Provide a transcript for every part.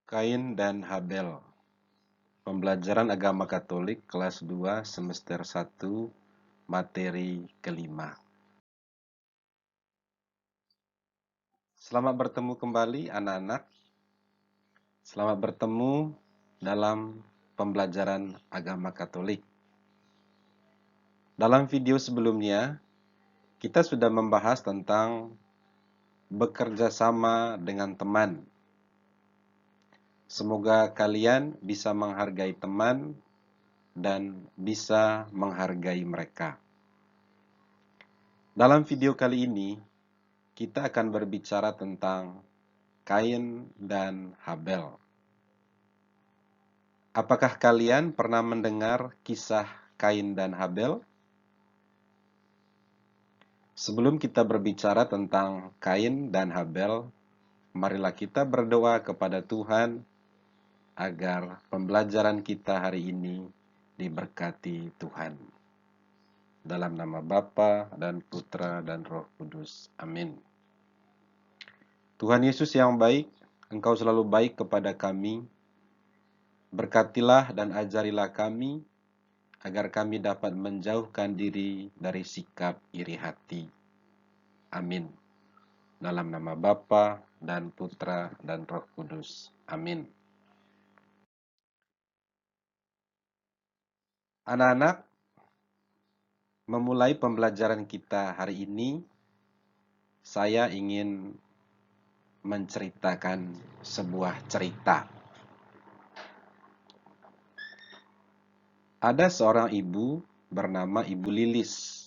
Kain dan Habel. Pembelajaran Agama Katolik kelas 2 semester 1 materi kelima. Selamat bertemu kembali anak-anak. Selamat bertemu dalam pembelajaran Agama Katolik. Dalam video sebelumnya, kita sudah membahas tentang bekerja sama dengan teman. Semoga kalian bisa menghargai teman dan bisa menghargai mereka. Dalam video kali ini, kita akan berbicara tentang Kain dan Habel. Apakah kalian pernah mendengar kisah Kain dan Habel? Sebelum kita berbicara tentang Kain dan Habel, marilah kita berdoa kepada Tuhan agar pembelajaran kita hari ini diberkati Tuhan. Dalam nama Bapa dan Putra dan Roh Kudus. Amin. Tuhan Yesus yang baik, Engkau selalu baik kepada kami. Berkatilah dan ajarilah kami, agar kami dapat menjauhkan diri dari sikap iri hati. Amin. Dalam nama Bapa dan Putra dan Roh Kudus. Amin. Anak-anak, memulai pembelajaran kita hari ini, saya ingin menceritakan sebuah cerita. Ada seorang ibu bernama Ibu Lilis.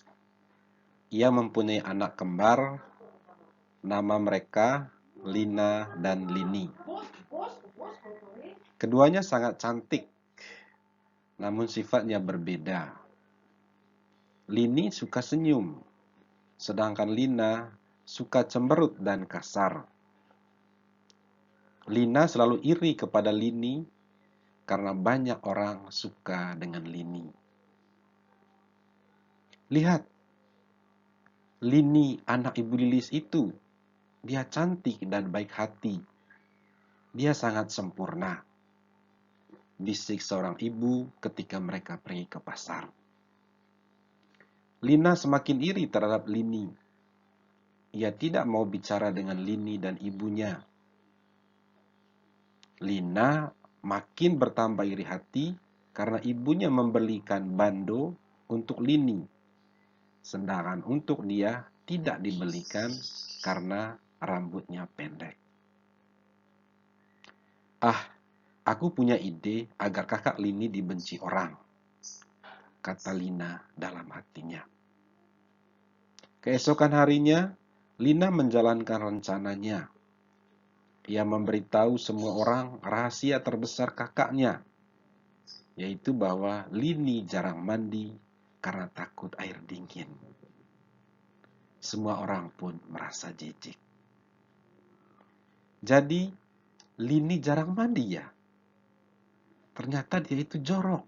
Ia mempunyai anak kembar, nama mereka Lina dan Lini. Keduanya sangat cantik, namun sifatnya berbeda. Lini suka senyum, sedangkan Lina suka cemberut dan kasar. Lina selalu iri kepada Lini karena banyak orang suka dengan Lini. Lihat, Lini anak Ibu Lilis itu, dia cantik dan baik hati. Dia sangat sempurna, bisik seorang ibu ketika mereka pergi ke pasar. Lina semakin iri terhadap Lini. Ia tidak mau bicara dengan Lini dan ibunya. Lina makin bertambah iri hati karena ibunya membelikan bando untuk Lini, sedangkan untuk dia tidak dibelikan karena rambutnya pendek. Aku punya ide agar kakak Lini dibenci orang, kata Lina dalam hatinya. Keesokan harinya, Lina menjalankan rencananya. Ia memberitahu semua orang rahasia terbesar kakaknya, yaitu bahwa Lini jarang mandi karena takut air dingin. Semua orang pun merasa jijik. Jadi, Lini jarang mandi ya? Ternyata dia itu jorok.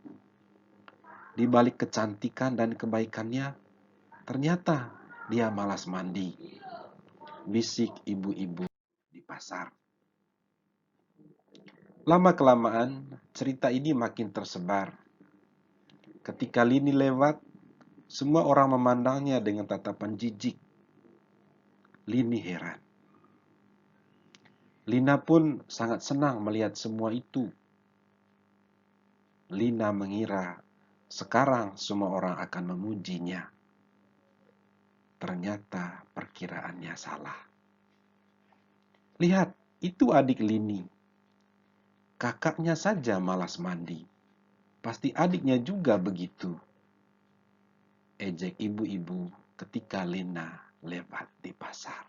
Di balik kecantikan dan kebaikannya, ternyata dia malas mandi. Bisik ibu-ibu di pasar. Lama-kelamaan, cerita ini makin tersebar. Ketika Lini lewat, semua orang memandangnya dengan tatapan jijik. Lini heran. Lina pun sangat senang melihat semua itu. Lina mengira sekarang semua orang akan memujinya. Ternyata perkiraannya salah. Lihat, itu adik Lini. Kakaknya saja malas mandi. Pasti adiknya juga begitu. Ejek ibu-ibu ketika Lina lewat di pasar.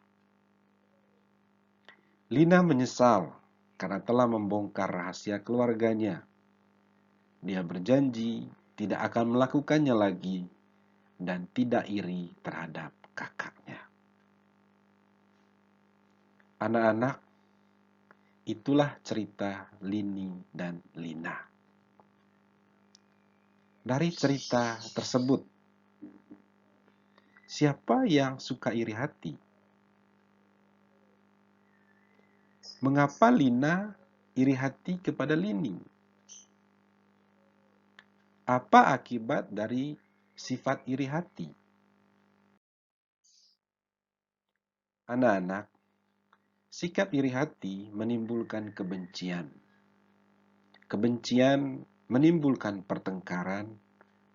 Lina menyesal karena telah membongkar rahasia keluarganya. Dia berjanji tidak akan melakukannya lagi dan tidak iri terhadap kakaknya. Anak-anak, itulah cerita Lini dan Lina. Dari cerita tersebut, siapa yang suka iri hati? Mengapa Lina iri hati kepada lini. Apa akibat dari sifat iri hati? Anak-anak, sikap iri hati menimbulkan kebencian. Kebencian menimbulkan pertengkaran,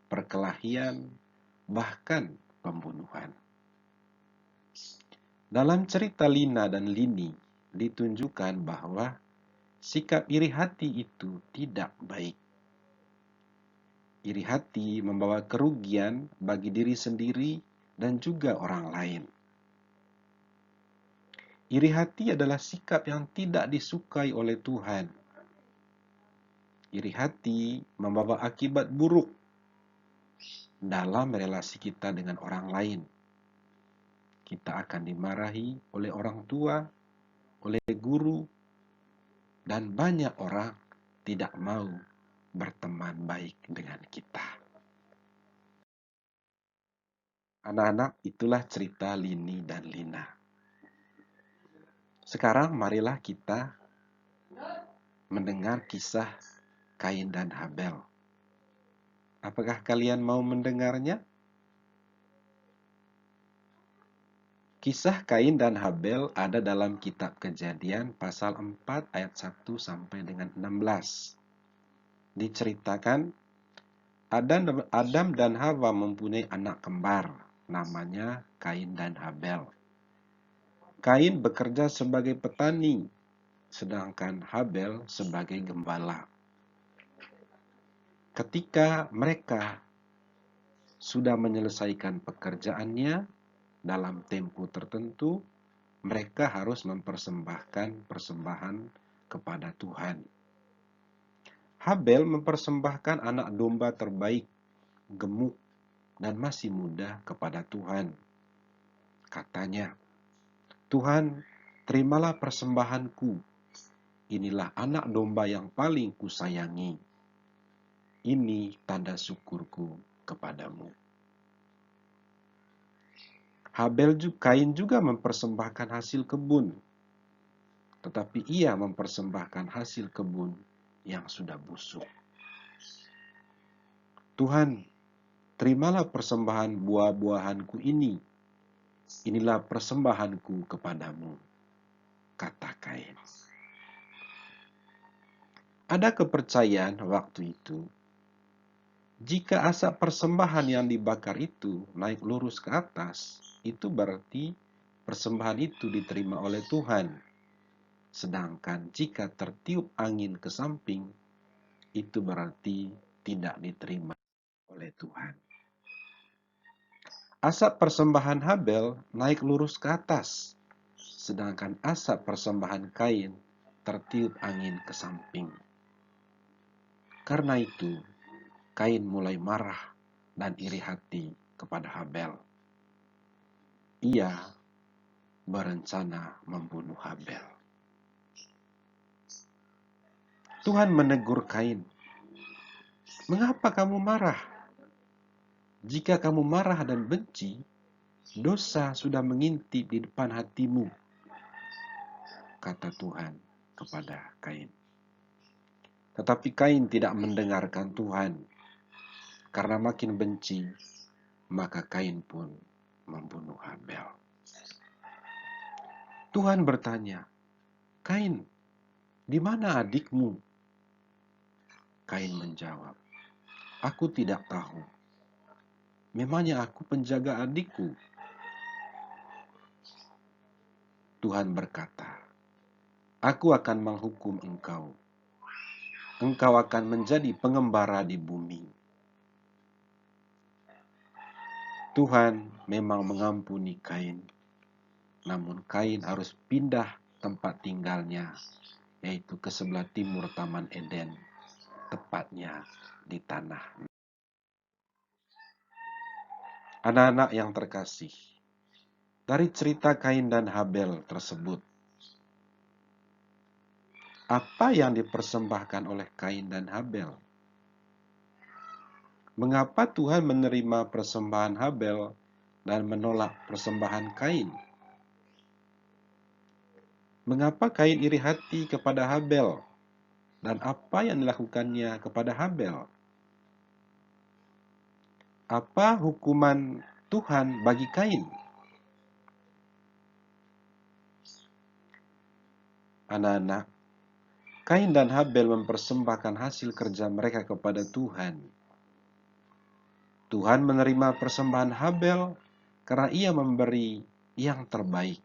perkelahian, bahkan pembunuhan. Dalam cerita Lina dan Lini ditunjukkan bahwa sikap iri hati itu tidak baik. Iri hati membawa kerugian bagi diri sendiri dan juga orang lain. Iri hati adalah sikap yang tidak disukai oleh Tuhan. Iri hati membawa akibat buruk dalam relasi kita dengan orang lain. Kita akan dimarahi oleh orang tua, oleh guru, dan banyak orang tidak mau berteman baik dengan kita. Anak-anak, itulah cerita Lini dan Lina. Sekarang marilah kita mendengar kisah Kain dan Habel. Apakah kalian mau mendengarnya? Kisah Kain dan Habel ada dalam kitab Kejadian pasal 4 ayat 1 sampai dengan 16. Diceritakan Adam dan Hawa mempunyai anak kembar, namanya Kain dan Habel. Kain bekerja sebagai petani, sedangkan Habel sebagai gembala. Ketika mereka sudah menyelesaikan pekerjaannya dalam tempo tertentu, mereka harus mempersembahkan persembahan kepada Tuhan. Habel mempersembahkan anak domba terbaik, gemuk, dan masih muda kepada Tuhan. Katanya, "Tuhan, terimalah persembahanku. Inilah anak domba yang paling kusayangi. Ini tanda syukurku kepadamu." Kain juga mempersembahkan hasil kebun, tetapi ia mempersembahkan hasil kebun yang sudah busuk. "Tuhan, terimalah persembahan buah-buahanku ini. Inilah persembahanku kepadamu," kata Kain. Ada kepercayaan waktu itu, jika asap persembahan yang dibakar itu naik lurus ke atas, itu berarti persembahan itu diterima oleh Tuhan. Sedangkan jika tertiup angin ke samping, itu berarti tidak diterima oleh Tuhan. Asap persembahan Habel naik lurus ke atas, sedangkan asap persembahan Kain tertiup angin ke samping. Karena itu, Kain mulai marah dan iri hati kepada Habel. Ia berencana membunuh Habel. Tuhan menegur Kain, "Mengapa kamu marah? Jika kamu marah dan benci, dosa sudah mengintip di depan hatimu," kata Tuhan kepada Kain. Tetapi Kain tidak mendengarkan Tuhan. Karena makin benci, maka Kain pun membunuh Habel. Tuhan bertanya, "Kain, di mana adikmu?" Kain menjawab, "Aku tidak tahu. Memangnya aku penjaga adikku?" Tuhan berkata, "Aku akan menghukum engkau. Engkau akan menjadi pengembara di bumi." Tuhan memang mengampuni Kain, namun Kain harus pindah tempat tinggalnya, yaitu ke sebelah timur Taman Eden, tepatnya di tanah. Anak-anak yang terkasih, dari cerita Kain dan Habel tersebut, apa yang dipersembahkan oleh Kain dan Habel? Mengapa Tuhan menerima persembahan Habel dan menolak persembahan Kain? Mengapa Kain iri hati kepada Habel Dan apa yang dilakukannya kepada Habel? Apa hukuman Tuhan bagi Kain? Anak-anak, Kain dan Habel mempersembahkan hasil kerja mereka kepada Tuhan. Tuhan menerima persembahan Habel karena ia memberi yang terbaik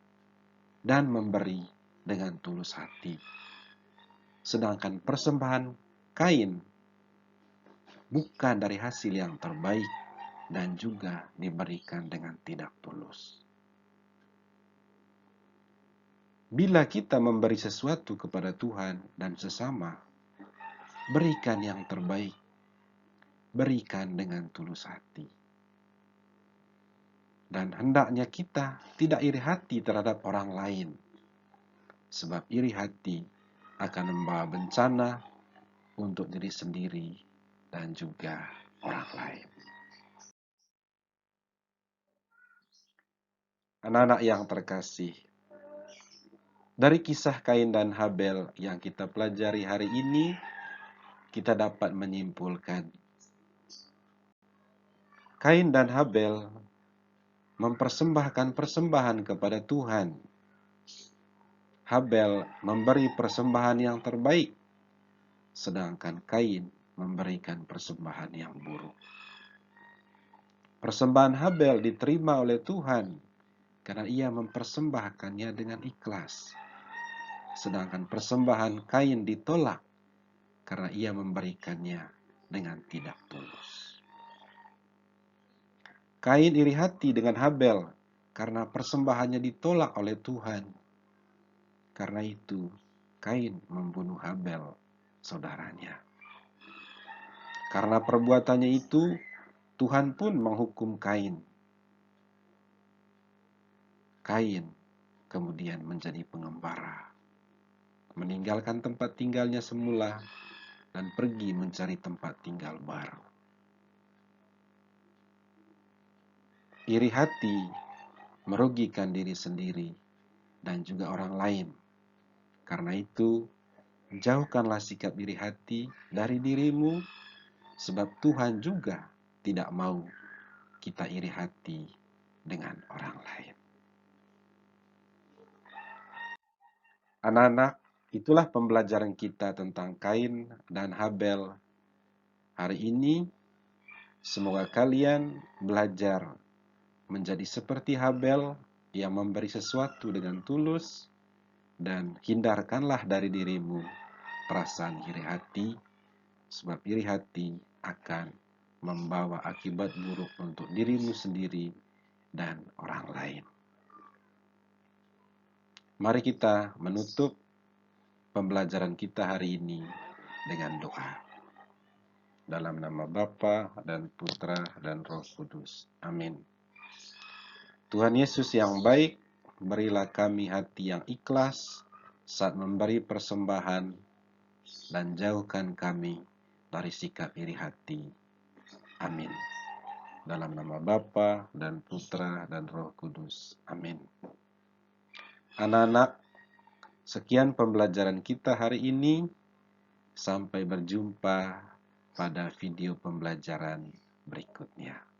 dan memberi dengan tulus hati. Sedangkan persembahan Kain bukan dari hasil yang terbaik dan juga diberikan dengan tidak tulus. Bila kita memberi sesuatu kepada Tuhan dan sesama, berikan yang terbaik, berikan dengan tulus hati. Dan hendaknya kita tidak iri hati terhadap orang lain, sebab iri hati akan membawa bencana untuk diri sendiri dan juga orang lain. Anak-anak yang terkasih, dari kisah Kain dan Habel yang kita pelajari hari ini, kita dapat menyimpulkan Kain dan Habel mempersembahkan persembahan kepada Tuhan. Habel memberi persembahan yang terbaik, sedangkan Kain memberikan persembahan yang buruk. Persembahan Habel diterima oleh Tuhan karena ia mempersembahkannya dengan ikhlas. Sedangkan persembahan Kain ditolak karena ia memberikannya dengan tidak tulus. Kain iri hati dengan Habel karena persembahannya ditolak oleh Tuhan. Karena itu, Kain membunuh Habel, saudaranya. Karena perbuatannya itu, Tuhan pun menghukum Kain. Kain kemudian menjadi pengembara, meninggalkan tempat tinggalnya semula dan pergi mencari tempat tinggal baru. Iri hati merugikan diri sendiri dan juga orang lain. Karena itu, jauhkanlah sikap iri hati dari dirimu, sebab Tuhan juga tidak mau kita iri hati dengan orang lain. Anak-anak, itulah pembelajaran kita tentang Kain dan Habel hari ini. Semoga kalian belajar menjadi seperti Habel yang memberi sesuatu dengan tulus, dan hindarkanlah dari dirimu perasaan iri hati, sebab iri hati akan membawa akibat buruk untuk dirimu sendiri dan orang lain. Mari kita menutup pembelajaran kita hari ini dengan doa. Dalam nama Bapa dan Putra dan Roh Kudus. Amin. Tuhan Yesus yang baik, berilah kami hati yang ikhlas saat memberi persembahan, dan jauhkan kami dari sikap iri hati. Amin. Dalam nama Bapa dan Putra dan Roh Kudus. Amin. Anak-anak, sekian pembelajaran kita hari ini. Sampai berjumpa pada video pembelajaran berikutnya.